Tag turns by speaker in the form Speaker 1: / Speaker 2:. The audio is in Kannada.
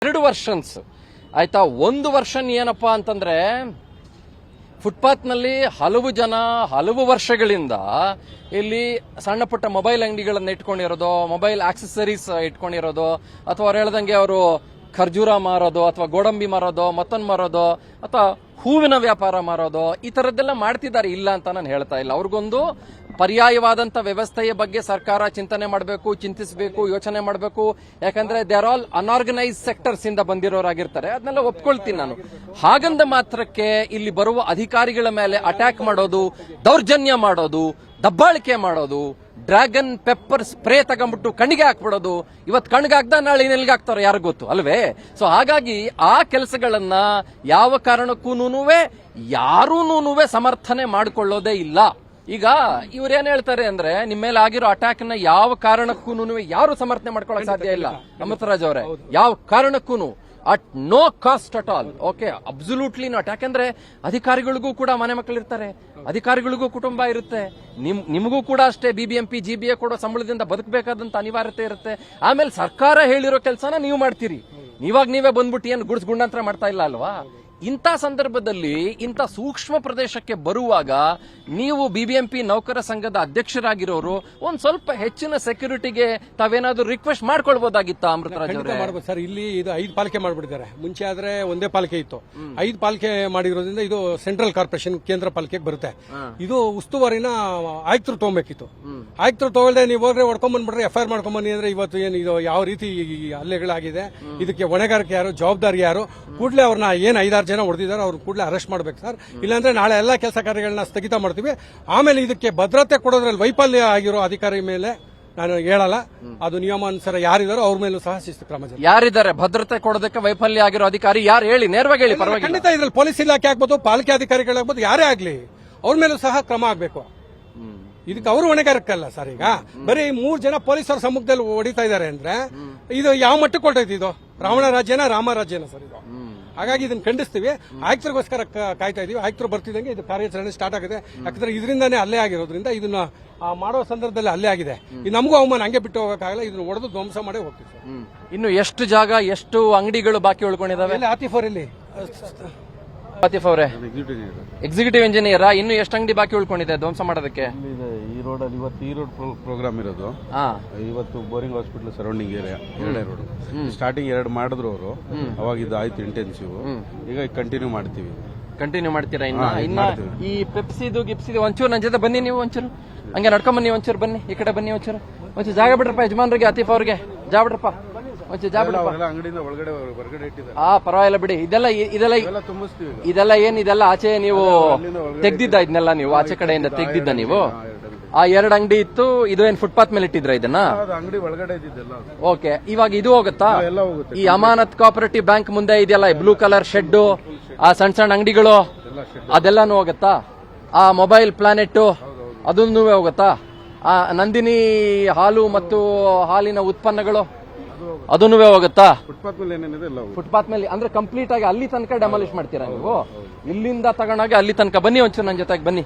Speaker 1: 2 ವರ್ಷನ್ಸ್ ಆಯ್ತಾ. 1 ವರ್ಷನ್ ಏನಪ್ಪಾ ಅಂತಂದ್ರೆ ಫುಟ್ಪಾತ್ ನಲ್ಲಿ ಹಲವು ಜನ ಹಲವು ವರ್ಷಗಳಿಂದ ಇಲ್ಲಿ ಸಣ್ಣ ಪುಟ್ಟ ಮೊಬೈಲ್ ಅಂಗಡಿಗಳನ್ನ ಇಟ್ಕೊಂಡಿರೋದು, ಮೊಬೈಲ್ ಆಕ್ಸೆಸರೀಸ್ ಇಟ್ಕೊಂಡಿರೋದು, ಅಥವಾ ಅವ್ರು ಹೇಳ್ದಂಗೆ ಅವರು ಖರ್ಜೂರ ಮಾರೋದು ಅಥವಾ ಗೋಡಂಬಿ ಮಾರೋದು, ಮತ್ತೊಂದು ಮಾರೋದು, ಅಥವಾ ಹೂವಿನ ವ್ಯಾಪಾರ ಮಾರೋದು, ಈ ತರದ್ದೆಲ್ಲ ಮಾಡ್ತಿದ್ದಾರೆ. ಇಲ್ಲ ಅಂತ ನಾನು ಹೇಳ್ತಾ ಇಲ್ಲ. ಅವ್ರಿಗೊಂದು ಪರ್ಯಾಯವಾದಂತ ವ್ಯವಸ್ಥೆಯ ಬಗ್ಗೆ ಸರ್ಕಾರ ಚಿಂತನೆ ಮಾಡಬೇಕು, ಚಿಂತಿಸಬೇಕು, ಯೋಚನೆ ಮಾಡಬೇಕು. ಯಾಕಂದ್ರೆ they are all unorganised sectors ಇಂದ ಬಂದಿರೋರಾಗಿರ್ತಾರೆ. ಅದನ್ನೆಲ್ಲ ಒಪ್ಕೊಳ್ತೀನಿ ನಾನು. ಹಾಗಂದ ಮಾತ್ರಕ್ಕೆ ಇಲ್ಲಿ ಬರುವ ಅಧಿಕಾರಿಗಳ ಮೇಲೆ ಅಟ್ಯಾಕ್ ಮಾಡೋದು, ದೌರ್ಜನ್ಯ ಮಾಡೋದು, ದಬ್ಬಾಳಿಕೆ ಮಾಡೋದು, ಡ್ರ್ಯಾಗನ್ ಪೆಪ್ಪರ್ ಸ್ಪ್ರೇ ತಗೊಂಡ್ಬಿಟ್ಟು ಕಣ್ಣಿಗೆ ಹಾಕ್ಬಿಡೋದು, ಇವತ್ತು ಕಣ್ಣಿಗೆ ಹಾಕ್ದ ನಾಳೆ ನೆಲ್ಗೆ ಹಾಕ್ತಾರೋ ಯಾರಿಗೂ ಗೊತ್ತು ಅಲ್ವೇ. ಸೊ ಹಾಗಾಗಿ ಆ ಕೆಲಸಗಳನ್ನ ಯಾವ ಕಾರಣಕ್ಕೂ ಯಾರೂನೂ ಸಮರ್ಥನೆ ಮಾಡಿಕೊಳ್ಳೋದೇ ಇಲ್ಲ. ಈಗ ಇವ್ರೇನ್ ಹೇಳ್ತಾರೆ ಅಂದ್ರೆ ನಿಮ್ಮ ಮೇಲೆ ಆಗಿರೋ ಅಟ್ಯಾಕ್ ನ ಯಾವ ಕಾರಣಕ್ಕೂ ಯಾರು ಸಮರ್ಥನೆ ಮಾಡ್ಕೊಳ್ಳೋಕೆ ಸಾಧ್ಯ ಇಲ್ಲ ಅಮೃತರಾಜ್ ಅವರೇ, ಯಾವ ಕಾರಣಕ್ಕೂ at no cost at all. Okay, absolutely not. ಯಾಕಂದ್ರೆ ಅಧಿಕಾರಿಗಳಿಗೂ ಕೂಡ ಮನೆ ಮಕ್ಕಳಿರ್ತಾರೆ, ಅಧಿಕಾರಿಗಳಿಗೂ ಕುಟುಂಬ ಇರುತ್ತೆ, ನಿಮಗೂ ಕೂಡ ಅಷ್ಟೇ BBMP GBA ಕೊಡೋ ಸಂಬಳದಿಂದ ಬದುಕಬೇಕಾದಂತ ಅನಿವಾರ್ಯತೆ ಇರುತ್ತೆ. ಆಮೇಲೆ ಸರ್ಕಾರ ಹೇಳಿರೋ ಕೆಲಸನ ನೀವು ಮಾಡ್ತೀರಿ. ನೀವೇ ಬಂದ್ಬಿಟ್ಟು ಏನು ಗುಡ್ಸ್ ಗುಂಡಾಂತರ ಮಾಡ್ತಾ ಇಲ್ಲ ಅಲ್ವಾ. ಇಂಥ ಸಂದರ್ಭದಲ್ಲಿ ಇಂಥ ಸೂಕ್ಷ್ಮ ಪ್ರದೇಶಕ್ಕೆ ಬರುವಾಗ ನೀವು BBMP ನೌಕರ ಸಂಘದ ಅಧ್ಯಕ್ಷರಾಗಿರೋರು ಒಂದ್ ಸ್ವಲ್ಪ ಹೆಚ್ಚಿನ ಸೆಕ್ಯೂರಿಟಿಗೆ ತಾವೇನಾದ್ರೂ ರಿಕ್ವೆಸ್ಟ್ ಮಾಡ್ಕೊಳ್ಬಹುದಾಗಿತ್ತ ಅಮೃತರಾಜ್ ಅವರೇ?
Speaker 2: ಮಾಡಬಹುದು ಸರ್. ಇಲ್ಲಿ ಇದು 5 ಪಾಲಿಕೆ ಮಾಡ್ಬಿಟ್ಟಿದ್ದಾರೆ. ಮುಂಚೆ ಆದ್ರೆ ಒಂದೇ ಪಾಲಿಕೆ ಇತ್ತು. 5 ಪಾಲಿಕೆ ಮಾಡಿರೋದ್ರಿಂದ ಇದು ಸೆಂಟ್ರಲ್ ಕಾರ್ಪೊರೇಷನ್ ಕೇಂದ್ರ ಪಾಲಿಕೆಗೆ ಬರುತ್ತೆ. ಇದು ಉಸ್ತುವಾರಿನ ಆಯುಕ್ತರು ತಗೋಬೇಕಿತ್ತು. ಆಯುಕ್ತರು ತಗೊಳ್ದೆ ನೀವು ಹೋದ್ರೆ ಹೊಡ್ಕೊಂಡ್ ಬಂದ್ಬಿಟ್ರೆ FIR ಮಾಡ್ಕೊಂಡ್ ಬನ್ನಿ ಅಂದ್ರೆ ಇವತ್ತು ಏನು ಇದು ಯಾವ ರೀತಿ ಹಲ್ಲೆಗಳಾಗಿದೆ, ಇದಕ್ಕೆ ಹೊಣೆಗಾರಿಕೆ ಯಾರು, ಜವಾಬ್ದಾರಿ ಯಾರು? ಕೂಡಲೇ ಅವ್ರನ್ನ ಏನ್ 5-6 ಜನ ಹೊಡೆದಿದ್ದಾರೆ ಅವ್ರು ಕೂಡಲೇ ಅರೆಸ್ಟ್ ಮಾಡ್ಬೇಕು ಸರ್. ಇಲ್ಲಾಂದ್ರೆ ನಾಳೆ ಎಲ್ಲಾ ಕೆಲಸ ಕಾರ್ಯಗಳನ್ನ ಸ್ಥಗಿತ ಮಾಡ್ತೀವಿ. ಆಮೇಲೆ ಇದಕ್ಕೆ ಭದ್ರತೆ ಕೊಡೋದ್ರಲ್ಲಿ ವೈಫಲ್ಯ ಆಗಿರೋ ಅಧಿಕಾರಿ ಮೇಲೆ ನಾನು ಹೇಳಲ್ಲ, ಅದು ನಿಯಮಾನುಸಾರ ಯಾರಿದಾರೋ ಅವ್ರ ಮೇಲೂ ಸಹ ಶಿಸ್ತು ಕ್ರಮ.
Speaker 1: ಯಾರಿದ್ದಾರೆ ಭದ್ರತೆ ಕೊಡೋದಕ್ಕೆ ವೈಫಲ್ಯ ಆಗಿರೋ ಅಧಿಕಾರಿ ಯಾರು ಹೇಳಿ, ನೇರವಾಗಿ ಹೇಳಿ, ಪರವಾಗಿಲ್ಲ.
Speaker 2: ಖಂಡಿತ ಇದ್ರಲ್ಲಿ ಪೊಲೀಸ್ ಇಲಾಖೆ ಆಗ್ಬೋದು, ಪಾಲಿಕೆ ಅಧಿಕಾರಿಗಳಾಗ್ಬೋದು, ಯಾರೇ ಆಗ್ಲಿ ಅವ್ರ ಮೇಲೂ ಸಹ ಕ್ರಮ ಆಗ್ಬೇಕು. ಇದಕ್ಕೆ ಅವರು ಹೊಣೆಗಾರಕ್ಕಲ್ಲ ಸರ್. ಈಗ ಬರೀ 3 ಜನ ಪೊಲೀಸರ ಸಮ್ಮುಖದಲ್ಲಿ ಹೊಡಿತಾ ಇದ್ದಾರೆ ಅಂದ್ರೆ ಇದು ಯಾವ ಮಟ್ಟಕ್ಕೆ ಹೊರಟೈತಿ? ಇದು ರಾವಣ ರಾಜ್ಯನ ರಾಮ ರಾಜ್ಯನ ಸರ್ ಇದು. ಹಾಗಾಗಿ ಇದನ್ನ ಖಂಡಿಸ್ತೀವಿ. ಆಯುಕ್ತರಿಗೋಸ್ಕರ ಕಾಯ್ತಾ ಇದೀವಿ. ಆಯುಕ್ತರು ಬರ್ತಿದ್ದಂಗೆ ಇದು ಕಾರ್ಯಾಚರಣೆ ಸ್ಟಾರ್ಟ್ ಆಗಿದೆ. ಯಾಕಂದ್ರೆ ಇದರಿಂದಾನೇ ಅಲ್ಲೇ ಆಗಿರೋದ್ರಿಂದ ಇದನ್ನ ಮಾಡೋ ಸಂದರ್ಭದಲ್ಲಿ ಅಲ್ಲೇ ಆಗಿದೆ. ನಮಗೂ ಅವಮಾನ ಹಂಗೆ ಬಿಟ್ಟು ಹೋಗಕ್ಕಾಗಲ್ಲ. ಇದನ್ನ ಹೊಡೆದು ಧ್ವಂಸ ಮಾಡೇ ಹೋಗ್ತೀವಿ ಸರ್.
Speaker 1: ಇನ್ನು ಎಷ್ಟು ಜಾಗ, ಎಷ್ಟು ಅಂಗಡಿಗಳು ಬಾಕಿ ಉಳ್ಕೊಂಡಿದಾವೆ?
Speaker 2: ಆತಿಫ್ ಅವರಲ್ಲಿ
Speaker 1: ಆತಿಫ್ ಅವರೇ ಎಕ್ಸಿಕ್ಯೂಟಿವ್ ಇಂಜಿನಿಯರ್, ಇನ್ನು ಎಷ್ಟು ಅಂಗಡಿ ಬಾಕಿ ಉಳ್ಕೊಂಡಿದೆ ಧ್ವಂಸ ಮಾಡೋದಕ್ಕೆ?
Speaker 3: ಈ ರೋಡ್ ಅಲ್ಲಿ ಇವತ್ತು ಈ ರೋಡ್ ಪ್ರೋಗ್ರಾಮ್ ಇರೋದು. ಇವತ್ತು ಬೋರಿಂಗ್ ಹಾಸ್ಪಿಟಲ್ ಸರೌಂಡಿಂಗ್ ಏರಿಯಾ 2ನೇ ರೋಡ್. ಸ್ಟಾರ್ಟಿಂಗ್ 2 ಮಾಡಿದ್ರು ಅವರು, ಅವಾಗ ಇದು ಆಯ್ತು ಇಂಟೆನ್ಸಿವ್. ಈಗ ಕಂಟಿನ್ಯೂ
Speaker 1: ಮಾಡ್ತೀರಾ? ಇನ್ನ ಈ ಪೆಪ್ಸಿದು ಗಿಪ್ಸಿದು ಒಂಚೂರು ನನ್ನ ಜೊತೆ ಬನ್ನಿ. ನೀವು ಒಂಚೂರು ಹಂಗೆ ನಡ್ಕೊಂಡ್ ಬನ್ನಿ, ಒಂಚೂರು ಬನ್ನಿ ಈ ಕಡೆ ಬನ್ನಿ. ಒಂಚೂರು ಜಾಗ ಬಿಡ್ರಪ್ಪ ಯಜಮಾನ್ರಿಗೆ, ಆತಿಫ್ ಅವ್ರಿಗೆ ಜಾಗ ಬಿಡ್ರಪ್ಪ, ಒಂಚೂರು ಜಾಗ ಬಿಡ್ರಪ್ಪ.
Speaker 3: ಅಂಗಡಿಯಿಂದ ಹೊರಗಡೆ ಇಟ್ಟಿದ್ದಾರೆ.
Speaker 1: ಪರವಾಗಿಲ್ಲ ಬಿಡಿ. ಇದೆಲ್ಲ ಏನಿದೆಲ್ಲ ಆಚೆ ನೀವು ತೆಗ್ದಿದ್ದ? ಇದನ್ನೆಲ್ಲ ನೀವು ಆಚೆ ಕಡೆಯಿಂದ ತೆಗ್ದಿದ್ದ ನೀವು? ಆ 2 ಅಂಗಡಿ ಇತ್ತು, ಇದು ಏನ್ ಫುಟ್ಪಾತ್ ಮೇಲೆ ಇಟ್ಟಿದ್ರ ಇದನ್ನ?
Speaker 3: ಅಂಗಡಿ ಒಳಗಡೆ ಇದ್ದಿದ್ದೆಲ್ಲ.
Speaker 1: ಓಕೆ, ಇವಾಗ ಇದು ಹೋಗುತ್ತಾ? ಈ ಅಮಾನತ್ ಕೋಆಪರೇಟಿವ್ ಬ್ಯಾಂಕ್ ಮುಂದೆ ಇದೆಯಲ್ಲ ಬ್ಲೂ ಕಲರ್ ಶೆಡ್, ಆ ಸಣ್ಣ ಅಂಗಡಿಗಳು ಅದೆಲ್ಲಾನು ಹೋಗುತ್ತಾ? ಆ ಮೊಬೈಲ್ ಪ್ಲಾನೆಟ್ ಅದನ್ನು ಹೋಗುತ್ತಾ? ಆ ನಂದಿನಿ ಹಾಲು ಮತ್ತು ಹಾಲಿನ ಉತ್ಪನ್ನಗಳು ಅದನ್ನೂ ಹೋಗುತ್ತಾ? ಫುಟ್ಪಾತ್ ಮೇಲೆ ಅಂದ್ರೆ ಕಂಪ್ಲೀಟ್ ಆಗಿ ಅಲ್ಲಿ ತನಕ ಡೆಮಾಲಿಷ್ ಮಾಡ್ತೀರಾ ನೀವು? ಇಲ್ಲಿಂದ ತಗೊಂಡಾಗ ಅಲ್ಲಿ ತನಕ ಬನ್ನಿ, ಒಂಚೂರು ನನ್ನ ಜೊತೆಗೆ ಬನ್ನಿ.